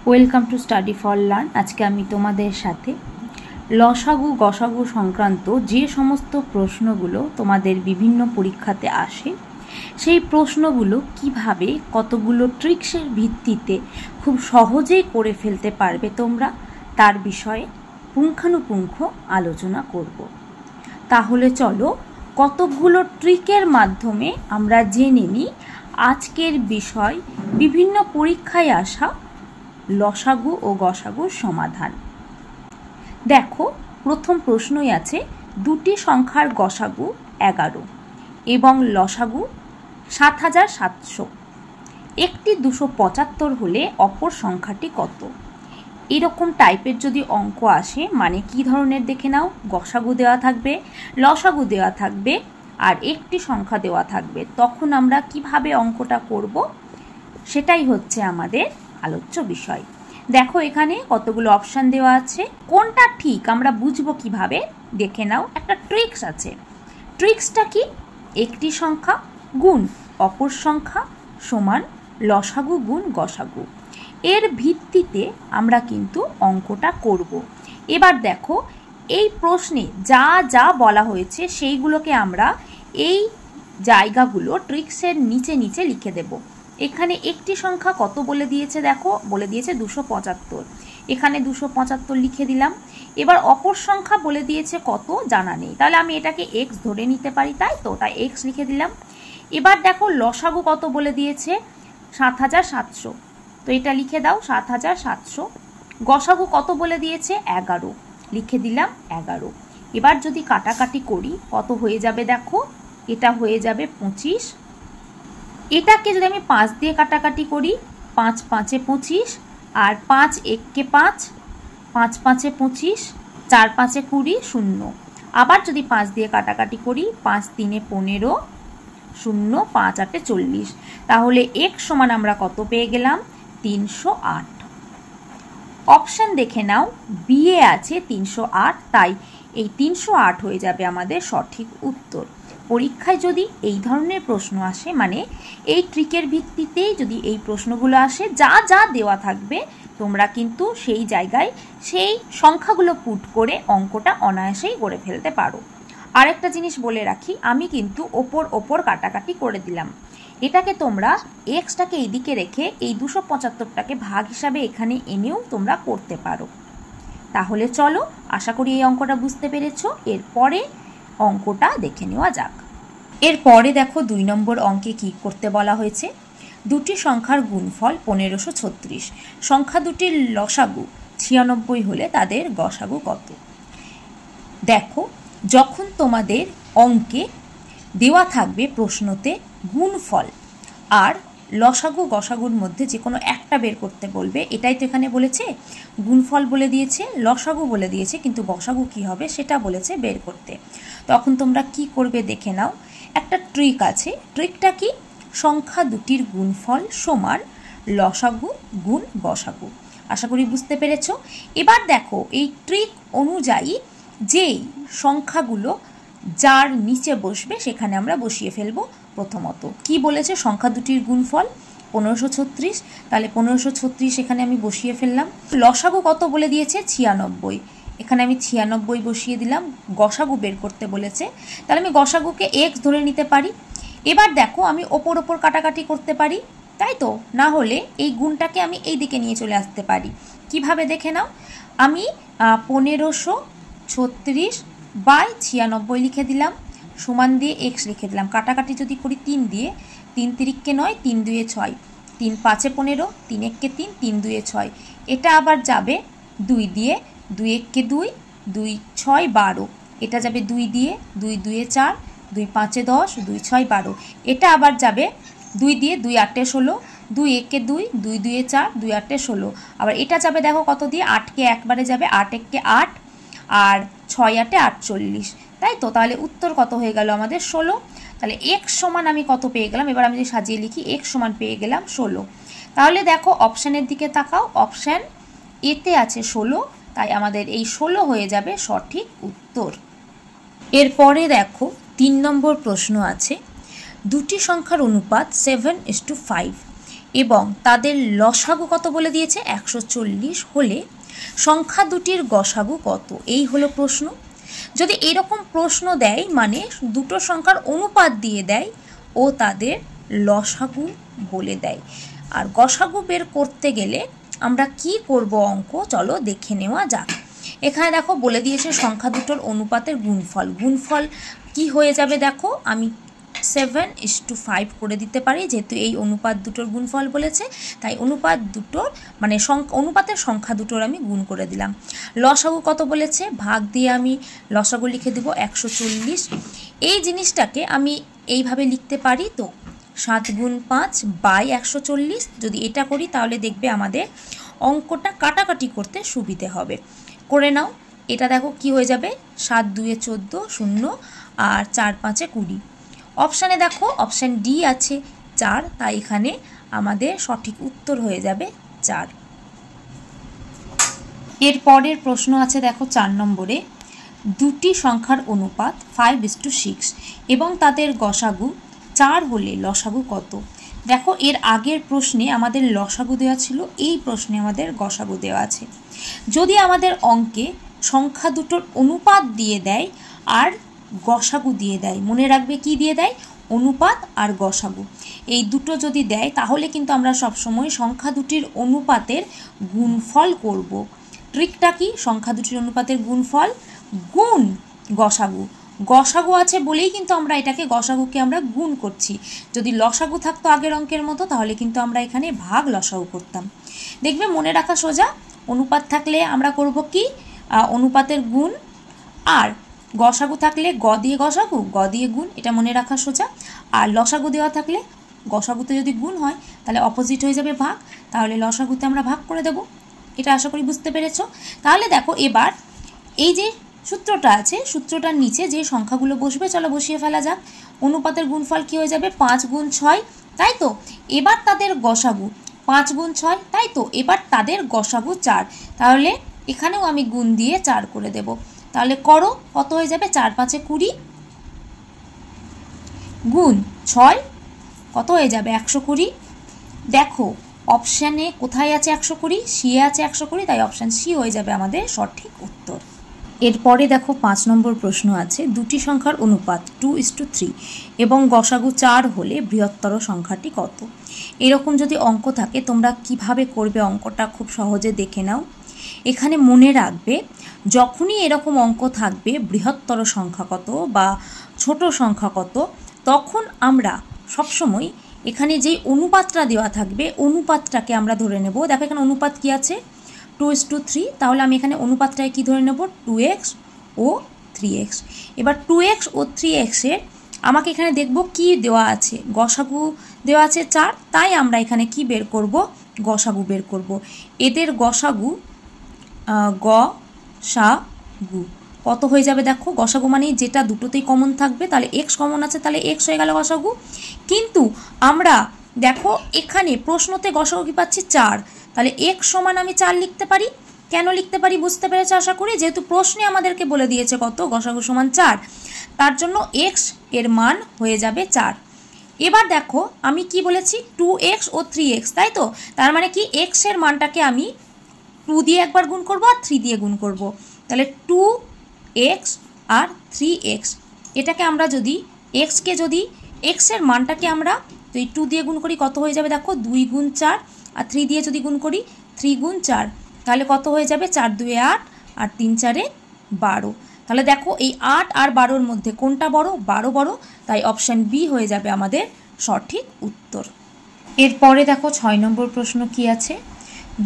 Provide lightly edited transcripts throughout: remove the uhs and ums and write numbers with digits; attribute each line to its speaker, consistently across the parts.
Speaker 1: Welcome to study for learn. আজকে আমি তোমাদের সাথে লসাগু গসাগু সংক্রান্ত যে সমস্ত প্রশ্নগুলো তোমাদের বিভিন্ন পরীক্ষাতে আসে সেই প্রশ্নগুলো কিভাবে কতগুলো ট্রিক্সের ভিত্তিতে খুব সহজেই করে ফেলতে পারবে তোমরা তার বিষয়ে পুঙ্খানুপুঙ্খ আলোচনা করব। তাহলে চলো কতগুলো ট্রিকের মাধ্যমে আমরা জেনে নিই আজকের বিষয় বিভিন্ন পরীক্ষায় আসা লসাগু ও গসাগুর সমাধান। দেখো, প্রথম প্রশ্নই আছে দুটি সংখ্যার গসাগু 11 এবং লসাগু ৭৭০০। একটি ২৭৫ হলে অপর সংখ্যাটি কত? এরকম টাইপের যদি অঙ্ক আসে মানে কি ধরনের দেখে নাও। গসাগু দেওয়া থাকবে, লসাগু দেওয়া থাকবে আর একটি সংখ্যা দেওয়া থাকবে, তখন আমরা কিভাবে অঙ্কটা করব সেটাই হচ্ছে আমাদের আলোচ্য বিষয়। দেখো এখানে কতগুলো অপশান দেওয়া আছে, কোনটা ঠিক আমরা বুঝবো কিভাবে দেখে নাও। একটা ট্রিক্স আছে। ট্রিক্সটা কি? একটি সংখ্যা গুণ অপর সংখ্যা সমান লসাগু গুণ গসাগু। এর ভিত্তিতে আমরা কিন্তু অঙ্কটা করব। এবার দেখো এই প্রশ্নে যা যা বলা হয়েছে সেইগুলোকে আমরা এই জায়গাগুলো ট্রিক্সের নিচে নিচে লিখে দেব। এখানে একটি সংখ্যা কত বলে দিয়েছে, দেখো বলে দিয়েছে ২৭৫। এখানে ২৭৫ লিখে দিলাম। এবার অপর সংখ্যা বলে দিয়েছে কত জানা নেই, তাহলে আমি এটাকে এক্স ধরে নিতে পারি, তাই তো ওটা এক্স লিখে দিলাম। এবার দেখো লসাগু কত বলে দিয়েছে ৭৭০০, তো এটা লিখে দাও ৭৭০০। গসাগু কত বলে দিয়েছে 11, লিখে দিলাম 11। এবার যদি কাটাকাটি করি কত হয়ে যাবে, দেখো এটা হয়ে যাবে 25। এটাকে যদি আমি 5 দিয়ে কাটাকাটি করি, 5 5 25 আর 5 1 কে 5, 5 5 25, 4 5 20 0। আবার যদি 5 দিয়ে কাটাকাটি করি, 5 3 15 0, 5 8 40। তাহলে x সমান আমরা কত পেয়ে গেলাম 308। অপশন দেখে নাও, বি এ আছে 308, তাই এই 308 হয়ে যাবে আমাদের সঠিক উত্তর। পরীক্ষায় যদি এই ধরনের প্রশ্ন আসে মানে এই ট্রিকের ভিত্তিতেই যদি এই প্রশ্নগুলো আসে, যা যা দেওয়া থাকবে তোমরা কিন্তু সেই জায়গায় সেই সংখ্যাগুলো পুট করে অঙ্কটা অনায়াসেই করে ফেলতে পারো। আরেকটা জিনিস বলে রাখি, আমি কিন্তু ওপর কাটাকাটি করে দিলাম। এটাকে তোমরা এক্সটাকে এইদিকে রেখে এই ২৭৫টাকে ভাগ হিসাবে এখানে এনেও তোমরা করতে পারো। তাহলে চলো, আশা করি এই অঙ্কটা বুঝতে পেরেছো। এরপরে অঙ্কটা দেখে নেওয়া যাক। এরপরে দেখো ২ নম্বর অঙ্কে কি করতে বলা হয়েছে, দুটি সংখ্যার গুণফল ১৫৩৬, সংখ্যা দুটির লসাগু ৯৬ হলে তাদের গসাগু কত? দেখো, যখন তোমাদের অঙ্কে দেওয়া থাকবে প্রশ্নতে গুণফল আর লসাগু গসাগুর মধ্যে যে কোনো একটা বের করতে বলবে, এটাই তো এখানে বলেছে। গুণফল বলে দিয়েছে, লসাগু বলে দিয়েছে, কিন্তু গসাগু কি হবে সেটা বলেছে বের করতে। তখন তোমরা কি করবে দেখে নাও। একটা ট্রিক আছে। ট্রিকটা কি? সংখ্যা দুটির গুণফল সমান লসাগু গুণ গসাগু। আশা করি বুঝতে পেরেছ। এবার দেখো এই ট্রিক অনুযায়ী যেই সংখ্যাগুলো যার নিচে বসবে সেখানে আমরা বসিয়ে ফেলবো। প্রথমত কি বলেছে, সংখ্যা দুটির গুণফল ১৫৩৬, তাহলে ১৫৩৬ এখানে আমি বসিয়ে ফেললাম। লসাগু কত বলে দিয়েছে ৯৬, এখানে আমি ৯৬ বসিয়ে দিলাম। গসাগু বের করতে বলেছে, তাহলে আমি গসাগুকে এক্স ধরে নিতে পারি। এবার দেখো আমি ওপর কাটাকাটি করতে পারি, তাই তো? না হলে এই গুণটাকে আমি এই দিকে নিয়ে চলে আসতে পারি। কিভাবে দেখে নাও, আমি ১৫৩৬/৯৬ লিখে দিলাম, সমান দিয়ে এক্স লিখে দিলাম। কাটাকাটি যদি করি 3 দিয়ে, 3 তিরিককে 9, 3 2 6, 3 5 15, 3 1 কে 3, 3 2 6। এটা আবার যাবে 2 দিয়ে, 2 1 কে 2, 2 6 12। এটা যাবে 2 দিয়ে, 2 2 4, 2 5 10, 2 6 12। এটা আবার যাবে 2 দিয়ে, 2 8 16, 2 1 কে 2, 2 2 4, 2 8 16। আবার এটা যাবে দেখো কত দিয়ে, 8 কে একবারে যাবে, 8 1 কে 8 আর 6 8 48, তাই তো? তাহলে উত্তর কত হয়ে গেল আমাদের 16। তাহলে এক্স সমান আমি কত পেয়ে গেলাম, এবার আমি যদি সাজিয়ে লিখি, এক্স সমান পেয়ে গেলাম 16। তাহলে দেখো অপশানের দিকে তাকাও, অপশান এতে আছে 16, তাই আমাদের এই 16 হয়ে যাবে সঠিক উত্তর। এরপরে দেখো ৩ নম্বর প্রশ্ন আছে, দুটি সংখ্যার অনুপাত 7:5, এবং তাদের লসাগু কত বলে দিয়েছে 140 হলে সংখ্যা দুটির গসাগু কত, এই হলো প্রশ্ন। যদি এরকম প্রশ্ন দেয় মানে দুটো সংখ্যার অনুপাত দিয়ে দেয় ও তাদের লসাগু বলে দেয়। আর গসাগু বের করতে গেলে আমরা কি করব অঙ্ক, চলো দেখে নেওয়া যাক। এখানে দেখো বলে দিয়েছে সংখ্যা দুটোর অনুপাতের গুণফল। গুণফল কি হয়ে যাবে দেখো, আমি 7:5 করে দিতে পারি, যেহেতু এই অনুপাত দুটোর গুণফল বলেছে তাই অনুপাত দুটোর মানে অনুপাতের সংখ্যা দুটোর আমি গুণ করে দিলাম। লসাগু কত বলেছে, ভাগ দিয়ে আমি লসাগু লিখে দেব 140। এই জিনিসটাকে আমি এইভাবে লিখতে পারি, তো 7 × 5 / 140। যদি এটা করি তাহলে দেখবে আমাদের অঙ্কটা কাটাকাটি করতে সুবিধে হবে। করে নাও, এটা দেখো কি হয়ে যাবে, 7 × 2 = 14, 0 আর 4 × 5 = 20। অপশানে দেখো অপশান ডি আছে 4, তাই এখানে আমাদের সঠিক উত্তর হয়ে যাবে 4। এর পরের প্রশ্ন আছে দেখো 4 নম্বরে, দুটি সংখ্যার অনুপাত 5:6 এবং তাদের গসাগু 4 হলে লসাগু কত। দেখো এর আগের প্রশ্নে আমাদের লসাগু দেওয়া ছিল, এই প্রশ্নে আমাদের গসাগু দেওয়া আছে। যদি আমাদের অঙ্কে সংখ্যা দুটোর অনুপাত দিয়ে দেয় আর গসাগু দিয়ে দেয়, মনে রাখবে কি দিয়ে দেয়, অনুপাত আর গসাগু, এই দুটো যদি দেয় তাহলে কিন্তু আমরা সবসময় সংখ্যা দুটির অনুপাতের গুণফল করব। ট্রিকটা কি, সংখ্যা দুটির অনুপাতের গুণফল গুণ গসাগু। গসাগু আছে বলেই কিন্তু আমরা এটাকে গসাগুকে আমরা গুণ করছি। যদি লসাগু থাকতো আগের অঙ্কের মতো তাহলে কিন্তু আমরা এখানে ভাগ লসাগু করতাম। দেখবে মনে রাখা সোজা, অনুপাত থাকলে আমরা করব কি, অনুপাতের গুণ, আর গসাগু থাকলে গ দিয়ে গসাগু, গ দিয়ে গুণ, এটা মনে রাখা সোজা। আর লসাগু দেওয়া থাকলে গসাগুতে যদি গুণ হয় তাহলে অপোজিট হয়ে যাবে ভাগ, তাহলে লসাগুতে আমরা ভাগ করে দেব। এটা আশা করি বুঝতে পেরেছো। তাহলে দেখো এবার এই যে সূত্রটা আছে, সূত্রটার নিচে যে সংখ্যাগুলো বসবে চলো বসিয়ে ফেলা যাক। অনুপাতের গুণফল কি হয়ে যাবে, 5 × 6, তাই তো। এবার তাদের গসাগু 5 × 6, তাই তো। এবার তাদের গসাগু 4, তাহলে এখানেও আমি গুণ দিয়ে 4 করে দেব। তাহলে করো, কত হয়ে যাবে, 4 × 5 = 20 গুণ 6 কত হয়ে যাবে, 120। দেখো অপশানে কোথায় আছে 120, সি আছে 120, তাই অপশান সি হয়ে যাবে আমাদের সঠিক উত্তর। এরপরে দেখো 5 নম্বর প্রশ্ন আছে, দুটি সংখ্যার অনুপাত 2:3 এবং গসাগু 4 হলে বৃহত্তর সংখ্যাটি কত। এরকম যদি অঙ্ক থাকে তোমরা কিভাবে করবে অঙ্কটা খুব সহজে দেখে নাও। এখানে মনে রাখবে যখনই এরকম অঙ্ক থাকবে বৃহত্তর সংখ্যা কত বা ছোট সংখ্যা কত, তখন আমরা সবসময় এখানে যেই অনুপাতটা দেওয়া থাকবে অনুপাতটাকে আমরা ধরে নেব। দেখো এখানে অনুপাত কি আছে, 2:3, তাহলে আমি এখানে অনুপাতটাকে কি ধরে নেব, 2x ও 3x। এবার 2x ও 3x এর আমাকে এখানে দেখব কি দেওয়া আছে, গসাগু দেওয়া আছে 4, তাই আমরা এখানে কি বের করব, গসাগু বের করব। এদের গসাগু গসাগু কত হয়ে যাবে, দেখো গসাগু মানে যেটা দুটোতেই কমন থাকবে, তাহলে x কমন আছে, তাহলে x হয়ে গেল গসাগু। কিন্তু আমরা দেখো এখানে প্রশ্নতে গসাগু কি পাচ্ছি 4, তাহলে x সমান আমি 4 লিখতে পারি। কেন লিখতে পারি বুঝতে পেরেছো আশা করি, যেহেতু প্রশ্নে আমাদেরকে বলে দিয়েছে কত, গসাগু সমান 4, তার জন্য x এর মান হয়ে যাবে 4। এবার দেখো আমি কি বলেছি, 2x ও 3x, তাই তো। তার মানে কি x এর মানটাকে আমি 2 দিয়ে একবার গুণ করব আর 3 দিয়ে গুণ করব, তাহলে 2x আর 3x। এটাকে আমরা যদি xকে যদি x এর মানটাকে আমরা তো এই 2 দিয়ে গুণ করি কত হয়ে যাবে, দেখো 2 × 4, আর 3 দিয়ে যদি গুণ করি 3 × 4, তাহলে কত হয়ে যাবে, 4 × 2 = 8 আর 3 × 4 = 12। তাহলে দেখো এই 8 আর 12-র মধ্যে কোনটা বড়, 12 বড়, তাই অপশান বি হয়ে যাবে আমাদের সঠিক উত্তর। এরপরে দেখো 6 নম্বর প্রশ্ন কি আছে,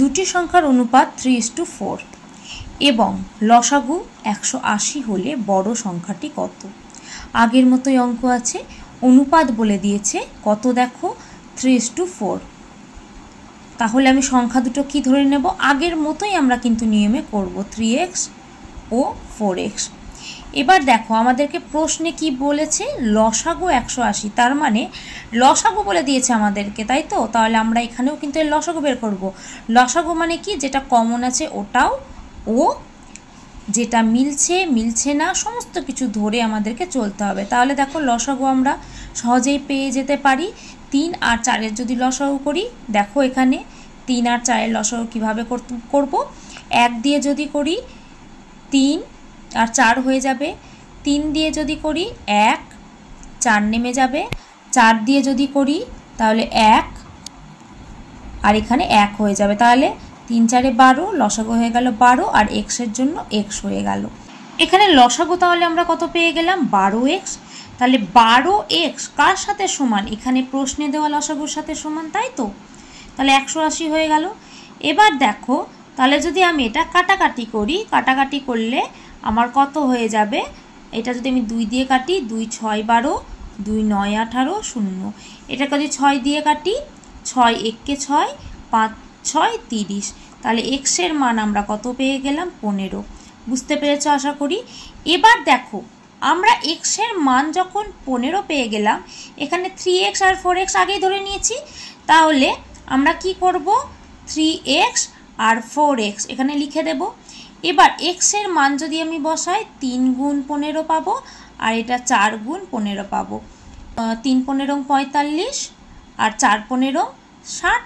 Speaker 1: দুটি সংখ্যার অনুপাত 3:4 এবং লসাগু 180 হলে বড় সংখ্যাটি কত। আগের মতোই অঙ্ক আছে, অনুপাত বলে দিয়েছে কত, দেখো 3:4, তাহলে আমি সংখ্যা দুটো কি ধরে নেব, আগের মতোই আমরা কিন্তু নিয়মে করব, 3x ও 4x। এবার দেখো আমাদেরকে প্রশ্নে কি বলেছে, লসাগু 180, তার মানে লসাগু বলে দিয়েছে আমাদেরকে, তাই তো। তাহলে আমরা এখানেও কিন্তু এর লসাগু বের করব। লসাগু মানে কি, যেটা কমন আছে ওটাও ও যেটা মিলছে না সমস্ত কিছু ধরে আমাদেরকে চলতে হবে। তাহলে দেখো লসাগু আমরা সহজেই পেয়ে যেতে পারি 3 আর 4-এর যদি লসাগু করি, দেখো এখানে 3 আর 4-এর লসাগু কীভাবে করব। 1 দিয়ে যদি করি 3 আর 4 হয়ে যাবে, 3 দিয়ে যদি করি 1, 4 নেমে যাবে, 4 দিয়ে যদি করি তাহলে 1 আর এখানে 1 হয়ে যাবে, তাহলে 3 4-এ 12, লসাগু হয়ে গেল 12 আর এক্সের জন্য এক্স হয়ে গেল। এখানে লসাগু তাহলে আমরা কত পেয়ে গেলাম, 12x। তাহলে 12x কার সাথে সমান, এখানে প্রশ্নে দেওয়া লসাগুর সাথে সমান, তাই তো? তাহলে 180 হয়ে গেল। এবার দেখো তাহলে যদি আমি এটা কাটাকাটি করি, কাটাকাটি করলে আমার কত হয়ে যাবে, এটা যদি আমি 2 দিয়ে কাটি, 2 6 12, 2 9 18 0, এটাকে যদি 6 দিয়ে কাটি, 6 1 6, 5 6 30, তাহলে এক্সের মান আমরা কত পেয়ে গেলাম, 15। বুঝতে পেরেছ আশা করি। এবার দেখো আমরা এক্সের মান যখন 15 পেয়ে গেলাম, এখানে 3x আর 4x আগেই ধরে নিয়েছি, তাহলে আমরা কি করব, 3x আর 4x এখানে লিখে দেব। এবার এক্সের মান যদি আমি বসাই, 3 গুণ 15 পাবো, আর এটা 4 গুণ 15 পাবো। 3 15 45 আর 4 15 60,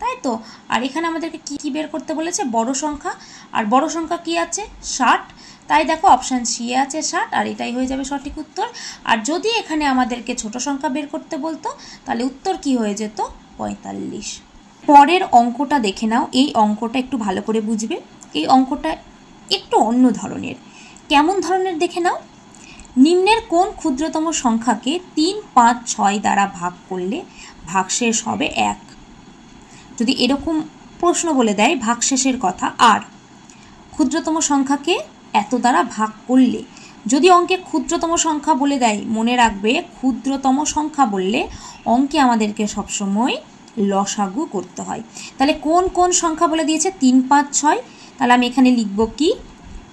Speaker 1: তাই তো? আর এখানে আমাদেরকে কি বের করতে বলেছে, বড় সংখ্যা, আর বড় সংখ্যা কি আছে, 60, তাই দেখো অপশান সি আছে 60, আর এটাই হয়ে যাবে সঠিক উত্তর। আর যদি এখানে আমাদেরকে ছোট সংখ্যা বের করতে বলতো, তাহলে উত্তর কি হয়ে যেত, 45। পরের অঙ্কটা দেখে নাও। এই অঙ্কটা একটু ভালো করে বুঝবে। এই অঙ্কটা একটু অন্য ধরনের। কেমন ধরনের দেখে নাও। নিম্নের কোন ক্ষুদ্রতম সংখ্যাকে 3 5 6 দ্বারা ভাগ করলে ভাগশেষ হবে 1? যদি এরকম প্রশ্ন বলে দেয় ভাগশেষের কথা, আর ক্ষুদ্রতম সংখ্যাকে এত দ্বারা ভাগ করলে, যদি অঙ্কে ক্ষুদ্রতম সংখ্যা বলে দেয়, মনে রাখবে ক্ষুদ্রতম সংখ্যা বললে অঙ্কে আমাদেরকে সবসময় লসাগু করতে হয়। তাহলে কোন কোন সংখ্যা বলে দিয়েছে, 3 5 6, তাহলে আমি এখানে লিখব কি,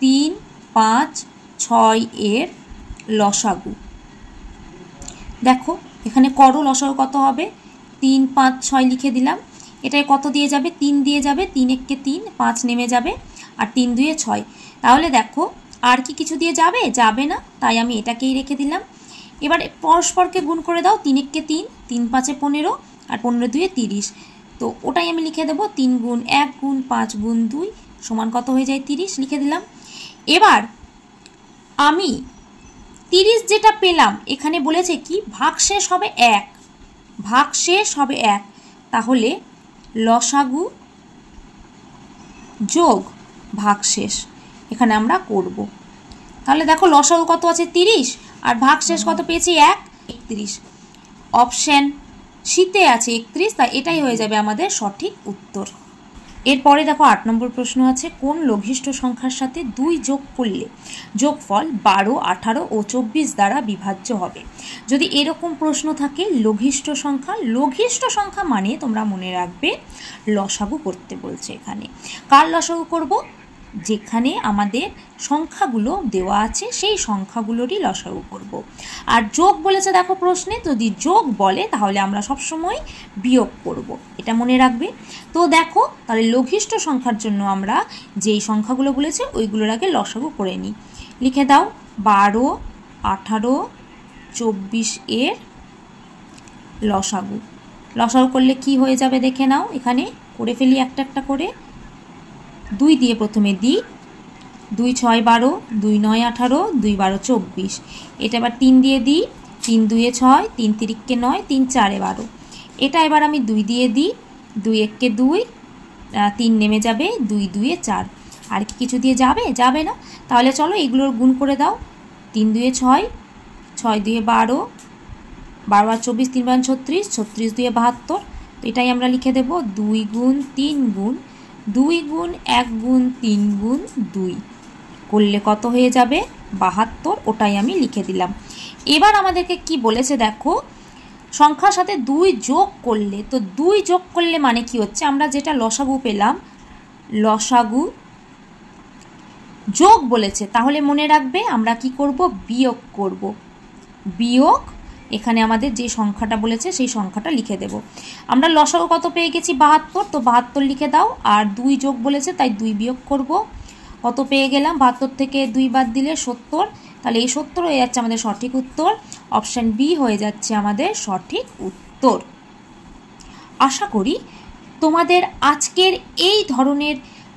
Speaker 1: 3 5 6 এর লসাগু। দেখো এখানে করো লসাগু কত হবে, 3 5 6 লিখে দিলাম। এটাই কত দিয়ে যাবে, 3 দিয়ে যাবে, 3 1 3, 5 নেমে যাবে, আর 3 2 6। তাহলে দেখো আর কি কিছু দিয়ে যাবে, যাবে না, তাই আমি এটাকেই রেখে দিলাম। এবার পরস্পরকে গুণ করে দাও, 3 1 3, 3 5 15, আর 15 2 30, তো ওটাই আমি লিখে দেবো, 3 গুণ 1 গুণ 5 গুণ 2 সমান কত হয়ে যায়, 30, লিখে দিলাম। এবার আমি 30 যেটা পেলাম, এখানে বলেছে কি ভাগশেষ হবে 1, ভাগশেষ হবে 1, তাহলে লসাগু যোগ ভাগশেষ এখানে আমরা করব। তাহলে দেখো লসাগু কত আছে, 30, আর ভাগশেষ কত পেয়েছি, 1 31, অপশন সিতে আছে 31, তাই এটাই হয়ে যাবে আমাদের সঠিক উত্তর। এরপরে দেখো 8 নম্বর প্রশ্ন আছে, কোন লঘিষ্ঠ সংখ্যার সাথে 2 যোগ করলে যোগফল 12 18 ও 24 দ্বারা বিভাজ্য হবে? যদি এরকম প্রশ্ন থাকে, লঘিষ্ঠ সংখ্যা মানে তোমরা মনে রাখবে লসাগু করতে বলছে। এখানে কার লসাগু করব, যেখানে আমাদের সংখ্যাগুলো দেওয়া আছে সেই সংখ্যাগুলোরই লসাগু করব। আর যোগ বলেছে দেখো প্রশ্নে, যদি যোগ বলে তাহলে আমরা সবসময় বিয়োগ করব, এটা মনে রাখবে। তো দেখো তাহলে লঘিষ্ঠ সংখ্যার জন্য আমরা যেই সংখ্যাগুলো বলেছে ওইগুলোর আগে লসাগু করে নিই। লিখে দাও 12 18 24 এর লসাগু। লসাগু করলে কি হয়ে যাবে দেখে নাও, এখানে করে ফেলি একটা একটা করে। 2 দিয়ে প্রথমে দিই, 2 6 12, 2 9 18, 2 12 24, এটা এবার 3 দিয়ে দিই, 3 2 6, 3 3 9, 3 4 12, এটা এবার আমি 2 দিয়ে দিই, 2 1 2, 3 নেমে যাবে, 2 2 4, আর কি কিছু দিয়ে যাবে, যাবে না। তাহলে চলো এগুলোর গুণ করে দাও, 3 2 6, 6 2 12, 12 24, 3 36, 36 2 72, তো এটাই আমরা লিখে দেব 2 গুণ 3 গুণ 2 গুণ 1 গুণ 3 গুণ 2 করলে কত হয়ে যাবে, 72, ওটাই আমি লিখে দিলাম। এবার আমাদেরকে কি বলেছে দেখো, সংখ্যার সাথে 2 যোগ করলে, তো 2 যোগ করলে মানে কি হচ্ছে, আমরা যেটা লসাগু পেলাম, লসাগু যোগ বলেছে, তাহলে মনে রাখবে আমরা কি করব, বিয়োগ করব। বিয়োগ, এখানে আমাদের যে সংখ্যাটা বলেছে সেই সংখ্যাটা লিখে দেব। আমরা লসাগু কত পেয়ে গেছি, 72, তো 72 লিখে দাও। আর 2 যোগ বলেছে তাই 2 বিয়োগ করব, কত পেয়ে গেলাম, 72 থেকে 2 বাদ দিলে 70, তাহলে এই 70 হয়ে যাচ্ছে আমাদের সঠিক উত্তর। অপশান বি হয়ে যাচ্ছে আমাদের সঠিক উত্তর। উত্তর। আশা করি তোমাদের আজকের এই ধরনের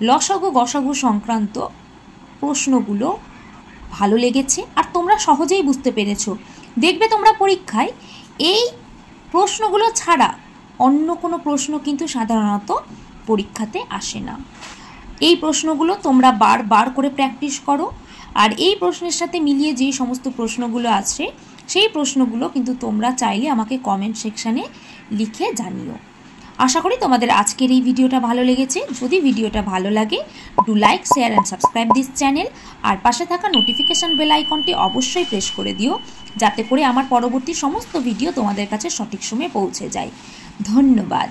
Speaker 1: লসাগু গসাগু সংক্রান্ত প্রশ্নগুলো ভালো লেগেছে আর তোমরা সহজেই বুঝতে পেরেছো। দেখবে তোমরা পরীক্ষায় এই প্রশ্নগুলো ছাড়া অন্য কোনো প্রশ্ন কিন্তু সাধারণত পরীক্ষাতে আসে না। এই প্রশ্নগুলো তোমরা বারবার করে প্র্যাকটিস করো, আর এই প্রশ্নের সাথে মিলিয়ে যে সমস্ত প্রশ্নগুলো আছে সেই প্রশ্নগুলো কিন্তু তোমরা চাইলে আমাকে কমেন্ট সেকশানে লিখে জানিও। আশা করি তোমাদের আজকের এই ভিডিওটা ভালো লেগেছে। যদি ভিডিওটা ভালো লাগে, do like, share and subscribe this channel, আর পাশে থাকা নোটিফিকেশান বেল আইকনটি অবশ্যই প্রেস করে দিও, যাতে করে আমার পরবর্তী সমস্ত ভিডিও তোমাদের কাছে সঠিক সময়ে পৌঁছে যায়। ধন্যবাদ।